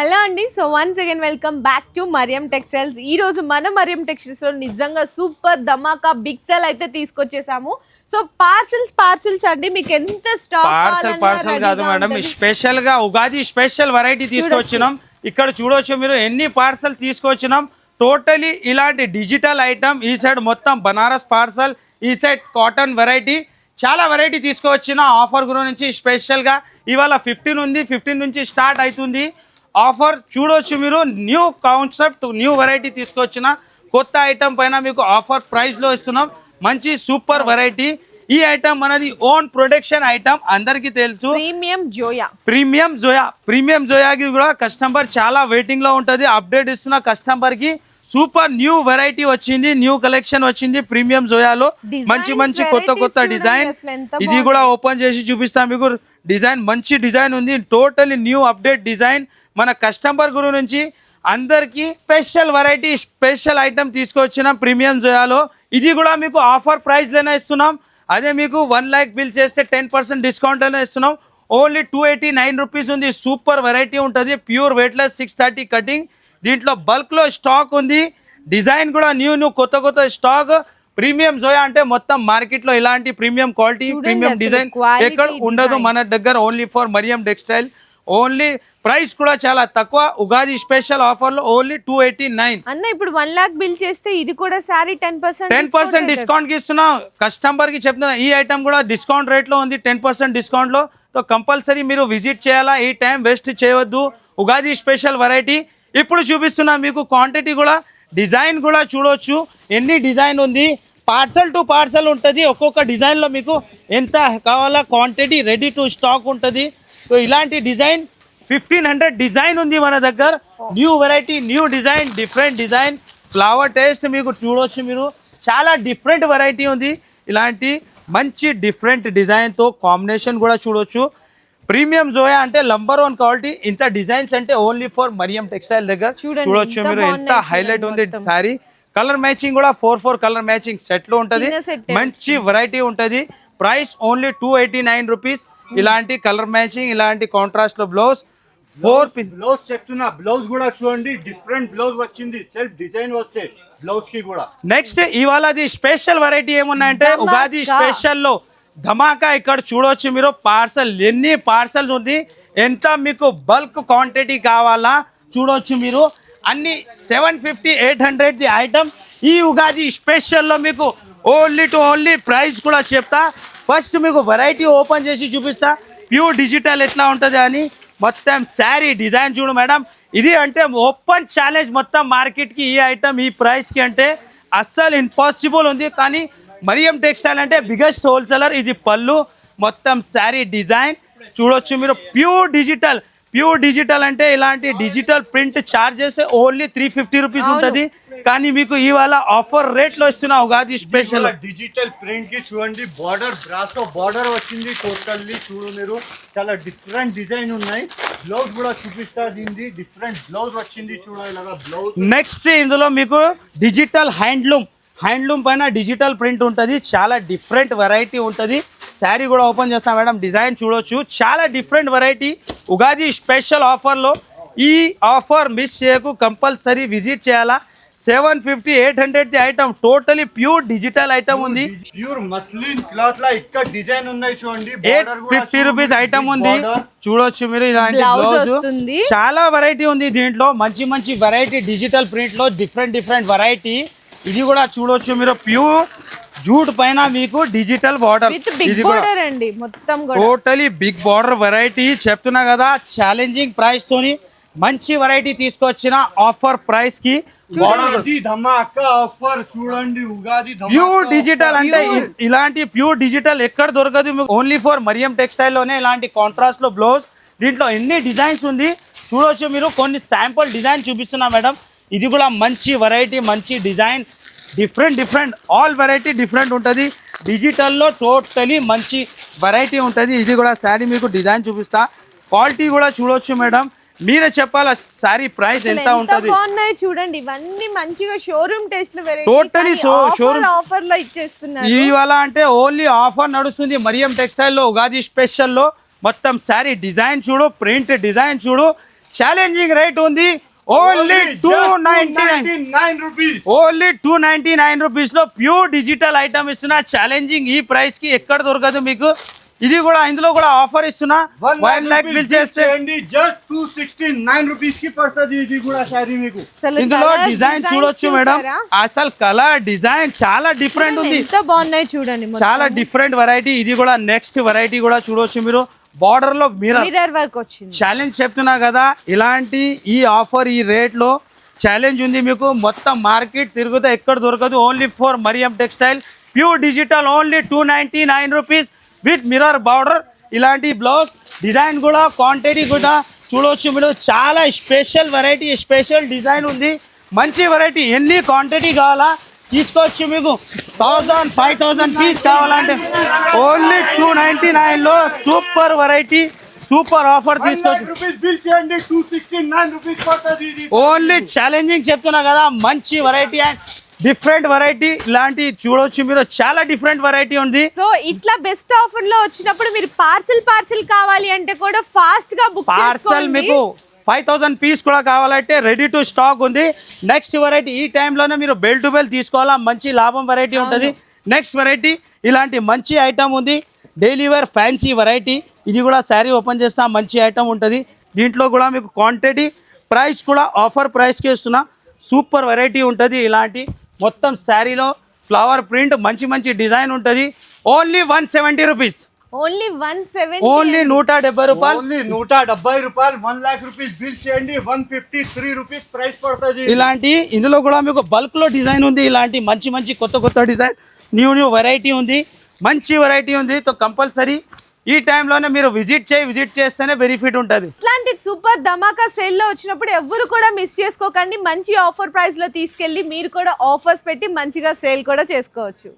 Hello అండి. So once again welcome back to Mariyam textiles. ఈ రోజు మన మరియం టెక్స్టైల్స్ లో నిజంగా సూపర్ ధమాకా బిగ్ సేల్ అయితే తీసుకొచ్చేసాము. సో పార్సిల్స్ అండి, మీకు ఎంత స్టాక్ పార్సల్ కాదు మేడం, స్పెషల్ గా ఉగాది స్పెషల్ వెరైటీ తీసుకొచ్చినాం. ఇక్కడ చూడొచ్చు మీరు ఎన్ని పార్సల్ తీసుకొచ్చినాం. టోటలీ ఇలాంటి డిజిటల్ ఐటమ్. ఈ సైడ్ మొత్తం బనారస్ పార్సల్, ఈ సైడ్ కాటన్ వెరైటీ, చాలా వెరైటీ తీసుకువచ్చిన ఆఫర్ గురించి స్పెషల్ గా. ఇవాళ 15 ఉంది, 15 నుంచి స్టార్ట్ అవుతుంది ఆఫర్. చూడొచ్చు మీరు, న్యూ కాన్సెప్ట్, న్యూ వెరైటీ తీసుకొచ్చిన కొత్త ఐటమ్ పైన మీకు ఆఫర్ ప్రైస్ లో ఇస్తున్నాం. మంచి సూపర్ వెరైటీ. ఈ ఐటమ్ మనది ఓన్ ప్రొడక్షన్ ఐటమ్, అందరికి తెలుసు. ప్రీమియం జోయాకి కూడా కస్టమర్ చాలా వెయిటింగ్ లో ఉంటది. అప్డేట్ ఇస్తున్న కస్టమర్ కి సూపర్ న్యూ వెరైటీ వచ్చింది, న్యూ కలెక్షన్ వచ్చింది ప్రీమియం జోయాలో. మంచి కొత్త డిజైన్. ఇది కూడా ఓపెన్ చేసి చూపిస్తాం మీకు. డిజైన్ మంచి డిజైన్ ఉంది, టోటలీ న్యూ అప్డేట్ డిజైన్. మన కస్టమర్ గురించి అందరికి స్పెషల్ వెరైటీ, స్పెషల్ ఐటమ్ తీసుకొచ్చిన ప్రీమియం జోయాలో. ఇది కూడా మీకు ఆఫర్ ప్రైస్ లోనే ఇస్తున్నాం. అదే మీకు 1 lakh బిల్ చేస్తే 10% డిస్కౌంట్ లోనే ఇస్తున్నాం. ఓన్లీ 289 రూపీస్ ఉంది. సూపర్ వెరైటీ ఉంటుంది, ప్యూర్ వెయిట్లెస్, 630 కటింగ్. దీంట్లో బల్క్ లో స్టాక్ ఉంది. డిజైన్ కూడా న్యూ కొత్త స్టాక్. ప్రీమియం జోయా అంటే మొత్తం మార్కెట్ లో ఇలాంటి ప్రీమియం క్వాలిటీ, ప్రీమియం డిజైన్ ఎక్కడ ఉండదు మన దగ్గర. Only for Mariyam textile. Only price కూడా చాలా తక్కువ. ఉగాది స్పెషల్ ఆఫర్ లో ఓన్లీ 289. అన్న ఇప్పుడు 1 lakh బిల్ చేస్తే ఇది కూడా సారీ 10% డిస్కౌంట్ కి ఇస్తున్నాం. కస్టమర్ కి చెప్తున్నా, ఈ ఐటమ్ కూడా డిస్కౌంట్ రేట్ లో ఉంది, 10% డిస్కౌంట్ లో. సో కంపల్సరీ మీరు విజిట్ చేయాలా, ఈ టైం వేస్ట్ చేయవద్దు. ఉగాది స్పెషల్ వెరైటీ ఇప్పుడు చూపిస్తున్నా మీకు. క్వాంటిటీ కూడా, డిజైన్ కూడా చూడొచ్చు ఎన్ని డిజైన్ ఉంది. పార్సల్ టు పార్సల్ ఉంటుంది. ఒక్కొక్క డిజైన్ లో మీకు ఎంత కావాలా క్వాంటిటీ రెడీ టు స్టాక్ ఉంటుంది. సో ఇలాంటి డిజైన్ 1500 డిజైన్ ఉంది మన దగ్గర. New variety, new design, different design. Flower taste మీకు చూడొచ్చు మీరు, చాలా డిఫరెంట్ వెరైటీ ఉంది. ఇలాంటి మంచి డిఫరెంట్ డిజైన్తో కాంబినేషన్ కూడా చూడొచ్చు. ప్రీమియం జోయా అంటే నంబర్ 1 క్వాలిటీ. ఇంత డిజైన్స్ అంటే ఓన్లీ ఫర్ మరియం టెక్స్టైల్ దగ్గర. చూడొచ్చు మీరు ఎంత హైలైట్ ఉంది సారీ. కలర్ మ్యాచింగ్ కూడా 4 కలర్ మ్యాచింగ్ సెట్ లో ఉంటది. మంచి వెరైటీ ఉంటది. Price only 289 rupees. ఇలాంటి కలర్ మ్యాచింగ్, ఇలాంటి కాంట్రాస్ట్ లో బ్లౌజ్. 4 బ్లౌజ్ చెప్తున్నా, బ్లౌజ్ కూడా చూడండి, డిఫరెంట్ బ్లౌజ్ వచ్చింది. సెల్ఫ్ డిజైన్ వస్తే బ్లౌజ్ కి కూడా. నెక్స్ట్ ఇవాళది స్పెషల్ వెరైటీ ఏమున్నాయంటే ఉగాది స్పెషల్ లో ధమాకా. ఇక్కడ చూడొచ్చు మీరు, పార్సల్ ఎన్ని పార్సల్స్ ఉంది, ఎంత మీకు బల్క్ క్వాంటిటీ కావాలా చూడొచ్చు మీరు. అన్ని 750, 800 ఐటమ్. ఈ ఉగాది స్పెషల్లో మీకు ఓన్లీ ప్రైస్ కూడా చెప్తా. ఫస్ట్ మీకు వెరైటీ ఓపెన్ చేసి చూపిస్తా, ప్యూర్ డిజిటల్ ఎట్లా ఉంటుంది అని. మొత్తం శారీ డిజైన్ చూడు మేడం. ఇది అంటే ఓపెన్ ఛాలెంజ్ మొత్తం మార్కెట్కి. ఈ ఐటమ్ ఈ ప్రైస్కి అంటే అస్సలు ఇంపాసిబుల్ ఉంది. కానీ మరియం టెక్స్టైల్ అంటే బిగ్గెస్ట్ హోల్సేలర్. ఇది పళ్ళు, మొత్తం శారీ డిజైన్ చూడొచ్చు మీరు. ప్యూర్ డిజిటల్ అంటే ఇలాంటి డిజిటల్ ప్రింట్ చార్జ్ చేస్తే ఓన్లీ 350 రూపీస్ ఉంటుంది. కానీ మీకు ఇవాళ ఆఫర్ రేట్ లో ఇస్తున్నా ఉగాది స్పెషల్. డిజిటల్ ప్రింట్ కి చూడండి, బార్డర్ బ్రాసో బార్డర్ వచ్చింది టోటల్లీ. చూడు మీరు, చాలా డిఫరెంట్ డిజైన్ ఉన్నాయి. బ్లౌజ్ కూడా చూపిస్తా, దీనికి డిఫరెంట్ బ్లౌజ్ వచ్చింది చూడ ఇలాగా బ్లౌజ్. నెక్స్ట్ ఇందులో మీకు డిజిటల్ హ్యాండ్లూమ్ పైన డిజిటల్ ప్రింట్ ఉంటుంది. చాలా డిఫరెంట్ వెరైటీ ఉంటుంది. శారీ కూడా ఓపెన్ చేస్తాం మేడం. డిజైన్ చూడొచ్చు, చాలా డిఫరెంట్ వెరైటీ. ఉగాది స్పెషల్ ఆఫర్లో ఈ ఆఫర్ మిస్ చేయకు, కంపల్సరీ విజిట్ చేయాలా. 750, 800 item, totally pure digital item ఉంది. ప్యూర్ మస్లిన్ క్లాత్ లా ఇక్కడ డిజైన్ ఉన్నాయి చూడండి. 850 రూపీస్ ఐటమ్ ఉంది. చూడొచ్చు మీరు, ఇలాంటి బ్లౌజ్ చాలా వెరైటీ ఉంది దీంట్లో. మంచి వెరైటీ డిజిటల్ ప్రింట్ లో డిఫరెంట్ వెరైటీ. ఇది కూడా చూడొచ్చు మీరు, ప్యూర్ జూట్ పైన మీకు డిజిటల్ బార్డర్. ఇది కూడా టోటలీ బిగ్ బార్డర్ వెరైటీ. చెప్తున్నా కదా, ఛాలెంజింగ్ ప్రైస్ తోని మంచి వెరైటీ తీసుకొచ్చిన ఆఫర్ ప్రైస్ కి. ప్యూర్ డిజిటల్ అంటే ఇలాంటి ప్యూర్ డిజిటల్ ఎక్కడ దొరకదు. ఓన్లీ ఫర్ మరియం టెక్స్టైల్ లోనే ఇలాంటి కాంట్రాస్ట్ లో బ్లౌజ్. దీంట్లో ఎన్ని డిజైన్స్ ఉంది చూడొచ్చు మీరు. కొన్ని శాంపుల్ డిజైన్ చూపిస్తున్నా మేడం. ఇది కూడా మంచి వెరైటీ, మంచి design, different all variety different ఉంటుంది. డిజిటల్లో టోటలీ మంచి వెరైటీ ఉంటుంది. ఇది కూడా శారీ మీకు డిజైన్ చూపిస్తా. క్వాలిటీ కూడా చూడొచ్చు మేడం. మీరే చెప్పాలా సారీ ప్రైస్ ఎంత ఉంటది. చూడండి, ఇవన్నీ మంచిగా షోరూమ్ టేస్ట్ లో టోటలీ షోరూమ్ ఆఫర్ లో ఇచ్చేస్తున్నారు. ఇవాళ అంటే ఓన్లీ ఆఫర్ నడుస్తుంది మరియం టెక్స్టైల్ లో. ఉగాది స్పెషల్ లో మొత్తం శారీ డిజైన్ చూడు, ప్రింట్ డిజైన్ చూడు, ఛాలెంజింగ్ రేట్ ఉంది ఓన్లీ 299 రూపీస్. ఓన్లీ 299 రూపీస్ లో ప్యూర్ డిజిటల్ ఐటమ్ ఇస్తున్నా. ఛాలెంజింగ్ ఈ ప్రైస్ కి ఎక్కడ దొరకదు మీకు. ఇది కూడా ఇందులో కూడా ఆఫర్ ఇస్తున్నా 1 lakh బిల్ చేస్తే జస్ట్ 269 రూపీస్ కి పడుతుంది. ఇది కూడా శారీ మీకు ఇందులో డిజైన్ చూడొచ్చు మేడం. అసలు కలర్ డిజైన్ చాలా డిఫరెంట్ ఉంది. ఎంత బాగున్నాయి చూడండి, చాలా డిఫరెంట్ వెరైటీ. ఇది కూడా నెక్స్ట్ వెరైటీ కూడా చూడొచ్చు మీరు. బార్డర్ లో మిర్రర్ వర్క్ వచ్చింది. ఛాలెంజ్ చెప్తున్నా కదా, ఇలాంటి ఈ ఆఫర్ ఈ రేట్ లో ఛాలెంజ్ ఉంది మీకు. మొత్తం మార్కెట్ తిరుగుతే ఎక్కడ దొరకదు. Only for Mariyam textile pure digital only 299 rupees with mirror border. ఇలాంటి బ్లౌజ్ డిజైన్ కూడా క్వాంటిటీ కూడా చూడవచ్చు మీరు. చాలా స్పెషల్ వెరైటీ, స్పెషల్ డిజైన్ ఉంది. మంచి వెరైటీ. ఎన్ని క్వాంటిటీ కావాలా తీసుకోవచ్చు మీకు. 1000 5000 పీస్ కావాలంటే ఓన్లీ 299 లో సూపర్ వెరైటీ, సూపర్ ఆఫర్ తీసుకోవచ్చు. బిల్ చేయండి 269 రూపీస్ పడుతుంది. ఓన్లీ ఛాలెంజింగ్ చెప్తున్నా కదా, మంచి వెరైటీ అండ్ డిఫరెంట్ వెరైటీ. ఇలాంటి చూడొచ్చు మీరు. చాలా డిఫరెంట్ వెరైటీ ఉంది. సో ఇట్లా బెస్ట్ ఆఫర్ లో వచ్చినప్పుడు మీరు పార్సిల్ కావాలి అంటే కూడా ఫాస్ట్ గా బుక్ పార్సల్ మీకు 5000 పీస్ కూడా కావాలంటే రెడీ టు స్టాక్ ఉంది. నెక్స్ట్ వెరైటీ ఈ టైంలోనే మీరు బెల్ టు బెల్ తీసుకోవాలా. మంచి లాభం వెరైటీ ఉంటుంది. నెక్స్ట్ వెరైటీ ఇలాంటి మంచి ఐటమ్ ఉంది. Daily wear fancy variety. ఇది కూడా శారీ ఓపెన్ చేస్తా మంచి ఐటమ్ ఉంటుంది. దీంట్లో కూడా మీకు క్వాంటిటీ ప్రైస్ కూడా ఆఫర్ ప్రైస్కి ఇస్తున్నా. సూపర్ వెరైటీ ఉంటుంది. ఇలాంటి మొత్తం శారీలో ఫ్లవర్ ప్రింట్ మంచి మంచి డిజైన్ ఉంటుంది. Only 170 rupees. ఓన్లీ 170. ఓన్లీ 170 రూపాయలు. ఓన్లీ 170 రూపాయలు. 1 lakh రూపీస్ బిల్ చేయండి 153 రూపీస్ ప్రైస్ పడుతుంది. ఇలాంటి ఇందులో కూడా మీకు బల్క్ లో డిజైన్ ఉంది. ఇలాంటి మంచి మంచి కొత్త డిజైన్ న్యూ వెరైటీ ఉంది. మంచి వెరైటీ ఉంది. తో కంపల్సరీ ఈ టైంలోనే మీరు విజిట్ చేస్తేనే బెనిఫిట్ ఉంటుంది. ఇట్లాంటి సూపర్ ధమాకా సేల్ లో వచ్చినప్పుడు ఎవరు కూడా మిస్ చేసుకోకండి. మంచి ఆఫర్ ప్రైస్ లో తీసుకెళ్లి మీరు కూడా ఆఫర్స్ పెట్టి మంచిగా సేల్ కూడా చేసుకోవచ్చు.